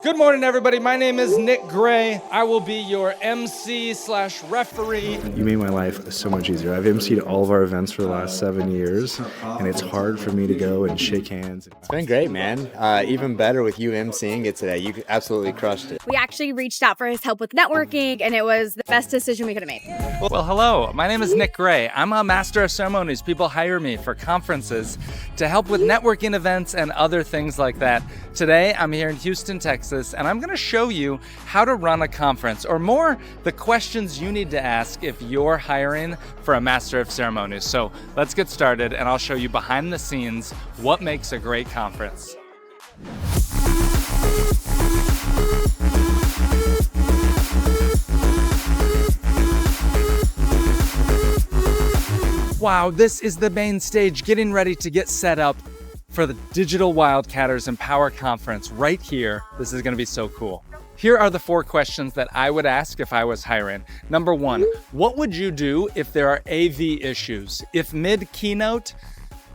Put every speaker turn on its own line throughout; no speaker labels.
Good morning, everybody. My name is Nick Gray. I will be your MC/referee.
You made my life so much easier. I've emceed all of our events for the last 7 years, and it's hard for me to go and shake hands.
It's been great, man. Even better with you emceeing it today. You absolutely crushed it.
We actually reached out for his help with networking, and it was the best decision we could have made.
Well, hello. My name is Nick Gray. I'm a Master of Ceremonies. People hire me for conferences to help with networking events and other things like that. Today, I'm here in Houston, Texas, and I'm going to show you how to run a conference, or more, the questions you need to ask if you're hiring for a Master of Ceremonies. So let's get started, and I'll show you behind the scenes what makes a great conference. Wow, this is the main stage, getting ready to get set up for the Digital Wildcatters Empower Conference right here. This is gonna be so cool. Here are the 4 questions that I would ask if I was hiring. Number 1, what would you do if there are AV issues? If mid-keynote,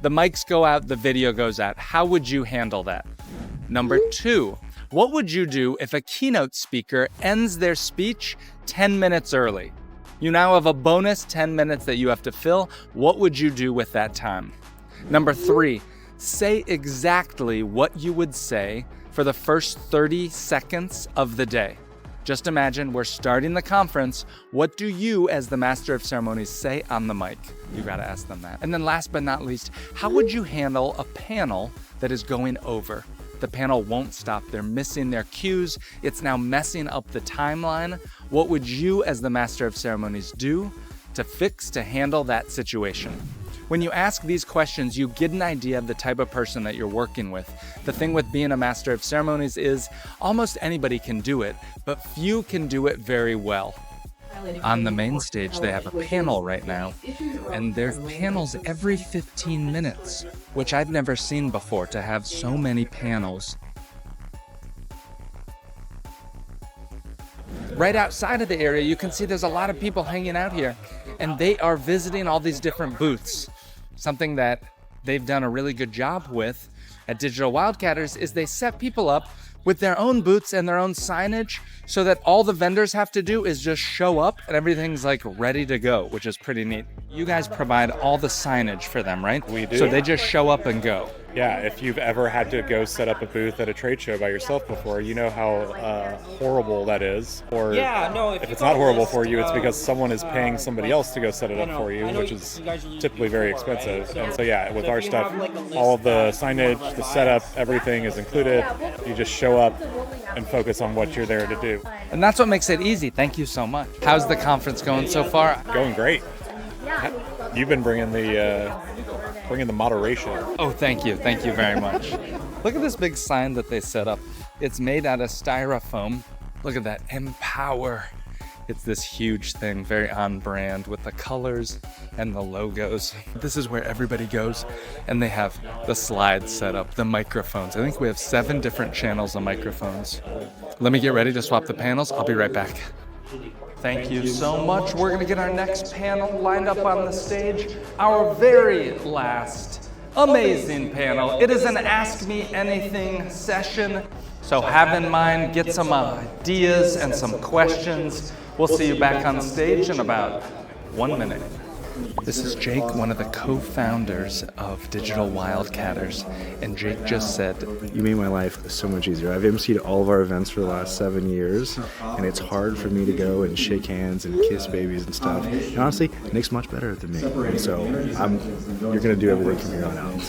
the mics go out, the video goes out, how would you handle that? Number 2, what would you do if a keynote speaker ends their speech 10 minutes early? You now have a bonus 10 minutes that you have to fill. What would you do with that time? Number 3, say exactly what you would say for the first 30 seconds of the day. Just imagine we're starting the conference. What do you, as the Master of Ceremonies, say on the mic? You gotta ask them that. And then last but not least, how would you handle a panel that is going over? The panel won't stop. They're missing their cues. It's now messing up the timeline. What would you, as the Master of Ceremonies, do to handle that situation? When you ask these questions, you get an idea of the type of person that you're working with. The thing with being a Master of Ceremonies is almost anybody can do it, but few can do it very well. On the main stage, they have a panel right now, and there's panels every 15 minutes, which I've never seen before, to have so many panels. Right outside of the area, you can see there's a lot of people hanging out here, and they are visiting all these different booths. Something that they've done a really good job with at Digital Wildcatters is they set people up with their own booths and their own signage, so that all the vendors have to do is just show up and everything's like ready to go, which is pretty neat. You guys provide all the signage for them, right?
We do.
So they just show up and go.
Yeah, if you've ever had to go set up a booth at a trade show by yourself before, you know how horrible that is. Or if it's not horrible for you, it's because someone is paying somebody else to go set it up for you, which is typically very expensive. And so yeah, with our stuff, all of the signage, the setup, everything is included. You just show up and focus on what you're there to do.
And that's what makes it easy. Thank you so much. How's the conference going so far?
Going great. You've been bringing the moderation.
Oh, thank you very much. Look at this big sign that they set up. It's made out of styrofoam. Look at that, Empower. It's this huge thing, very on brand with the colors and the logos. This is where everybody goes, and they have the slides set up, the microphones. I think we have 7 different channels of microphones. Let me get ready to swap the panels. I'll be right back. Thank you so much. We're gonna get our next panel lined up on the stage. Our very last amazing panel. It is an Ask Me Anything session. So have in mind, get some ideas and some questions. We'll see you back on stage in about 1 minute. This is Jake, one of the co-founders of Digital Wildcatters, and Jake just said,
You made my life so much easier. I've emceed all of our events for the last 7 years, and it's hard for me to go and shake hands and kiss babies and stuff. And honestly, Nick's much better than me, and so you're going to do everything from here on out,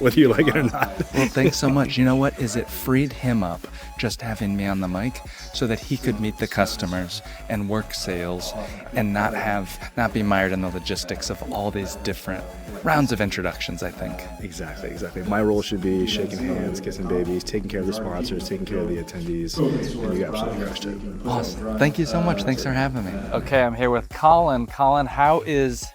whether you like it or not.
Well, thanks so much. You know what? It freed him up just having me on the mic so that he could meet the customers and work sales and not be mired in the logistics of all these different rounds of introductions, I think.
Exactly. My role should be shaking hands, kissing babies, taking care of the sponsors, taking care of the attendees, and you absolutely crushed it.
Awesome. Thank you so much. Thanks for having me. Okay, I'm here with Collin. Collin, how is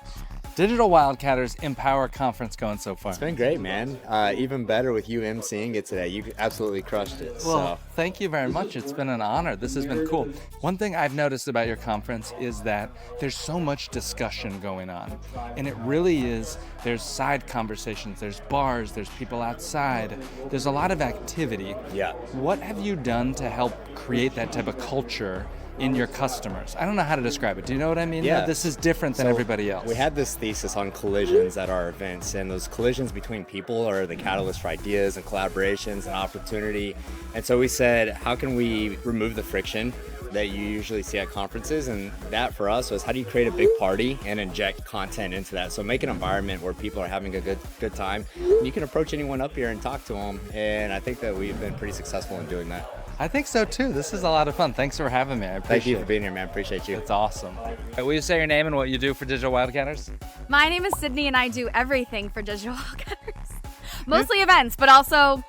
Digital Wildcatters Empower Conference going so far?
It's been great, man. Even better with you emceeing it today. You absolutely crushed it.
Well, thank you very much. It's been an honor. This has been cool. One thing I've noticed about your conference is that there's so much discussion going on. And it really is, there's side conversations, there's bars, there's people outside, there's a lot of activity.
Yeah.
What have you done to help create that type of culture in your customers? I don't know how to describe it. Do you know what I mean?
Yeah.
This is different than everybody else.
We had this thesis on collisions at our events, and those collisions between people are the catalyst for ideas and collaborations and opportunity. And so we said, how can we remove the friction that you usually see at conferences? And that for us was, how do you create a big party and inject content into that? So make an environment where people are having a good time. You can approach anyone up here and talk to them, and I think that we've been pretty successful in doing that.
I think so too. This is a lot of fun. Thanks for having me. I appreciate
Thank you for
it.
being here, man. Appreciate you.
It's awesome. Will you say your name and what you do for Digital Wildcatters?
My name is Sydney, and I do everything for Digital Wildcatters. Mostly events, but also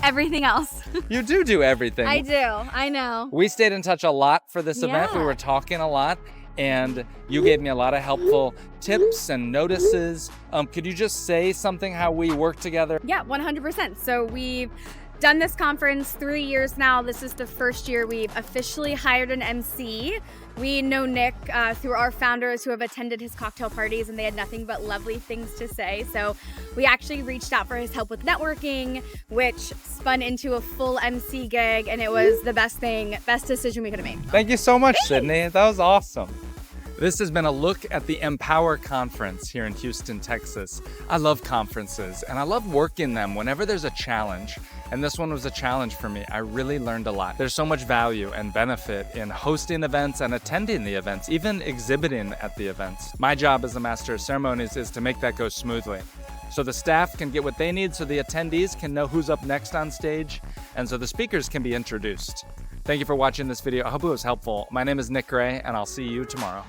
everything else.
You do everything.
I do. I know.
We stayed in touch a lot for this event. We
Yeah.
were talking a lot, and you gave me a lot of helpful tips and notices. Could you just say something how we work together?
Yeah, 100%. So we've done this conference 3 years now. This is the first year we've officially hired an MC. We know Nick through our founders who have attended his cocktail parties, and they had nothing but lovely things to say. So we actually reached out for his help with networking, which spun into a full MC gig, and it was the best decision we could have made.
Thank you so much, Sydney. That was awesome. This has been a look at the Empower Conference here in Houston, Texas. I love conferences, and I love working them whenever there's a challenge. And this one was a challenge for me. I really learned a lot. There's so much value and benefit in hosting events and attending the events, even exhibiting at the events. My job as a Master of Ceremonies is to make that go smoothly, so the staff can get what they need, so the attendees can know who's up next on stage, and so the speakers can be introduced. Thank you for watching this video. I hope it was helpful. My name is Nick Gray, and I'll see you tomorrow.